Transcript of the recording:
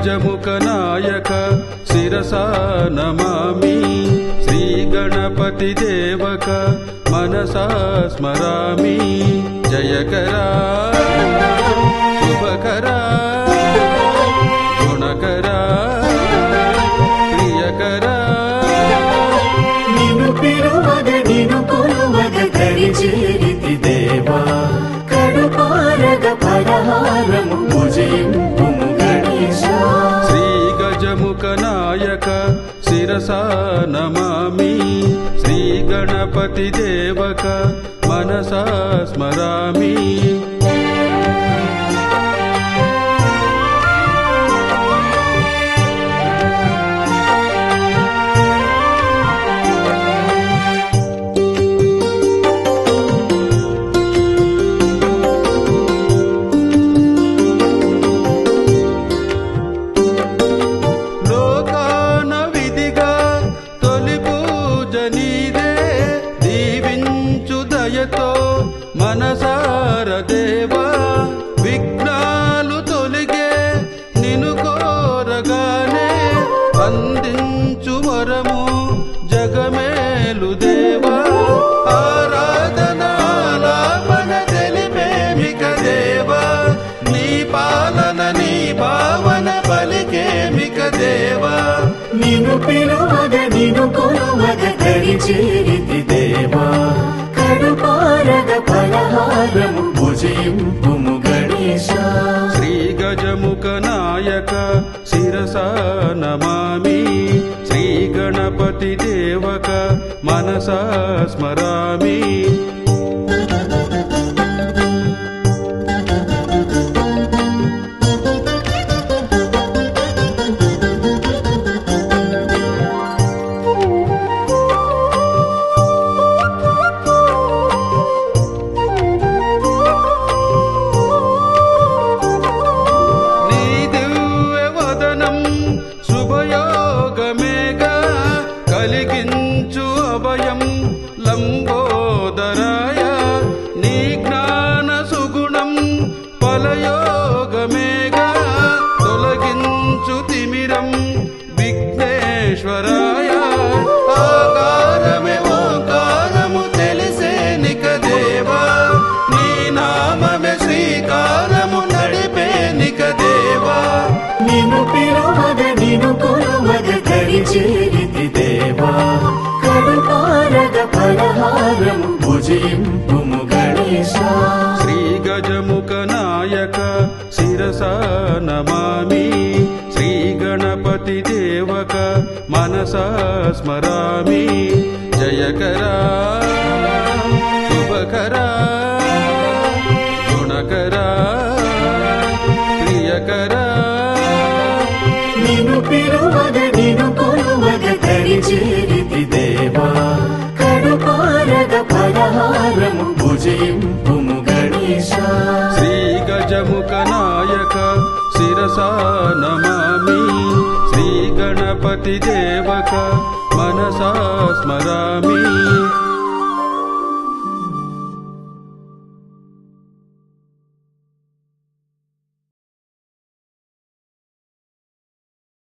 गजमुख नायक शिरसा नमामि श्री गणपति देवक मनसा स्मरामि जयकरा शुभकरा गुणकरा प्रियकरा निनु पिरुवग निनु कोलुवग दरिचेरिति देवा कड़ुपारग फलहारमु भुजिंपुमु गणेशा श्री गजमुख नायक शिरसा नमामि श्री गणपति देवक मनसा स्मरामि మనసార దేవా విఘ్నాలు తొలగే నిను కోరగానే అందించు వరము జగమేలు దేవా ఆరాధనాలాపన తెలిపేమిక దేవా నీ పాలన నీ భావన పలికేమిక దేవా నిను పిలువగ నిను కొలువగ దరిచేరితి దేవా కడుపారగ ఫలహారము భుజింపుము గణేశా శ్రీ గజముఖ నాయక శిరసా నమామి శ్రీ గణపతి దేవక మనసా స్మరామి కలిగించు అభయం లంబోదరాయ నీ జ్ఞాన సుగుణం ఫలయోగమేగా తొలగించు తిమిరం విఘ్నేశ్వరాయ ఆకారమే ఓంకారము తెలిసేనిక దేవా నీ నామమే శ్రీకారము నడిపేనిక దేవా నిను పిలువగ నిను కొలువగ దరిచేరితి దేవా కడుపారగ ఫలహారము భుజింపుము గణేశా శ్రీ గజముఖ నాయక శిరసా నమామి శ్రీ గణపతి దేవక మనసా స్మరామి జయకరా శుభకరా గుణకరా ప్రియకరా నిను పిలువగ నిను కొలువగ దరిచేరితి దేవా కడుపారగ ఫలహారము భుజింపుము గణేశా శ్రీ గజముఖ నాయక శిరసా నమామి శ్రీ గణపతి దేవక మనసా స్మరామి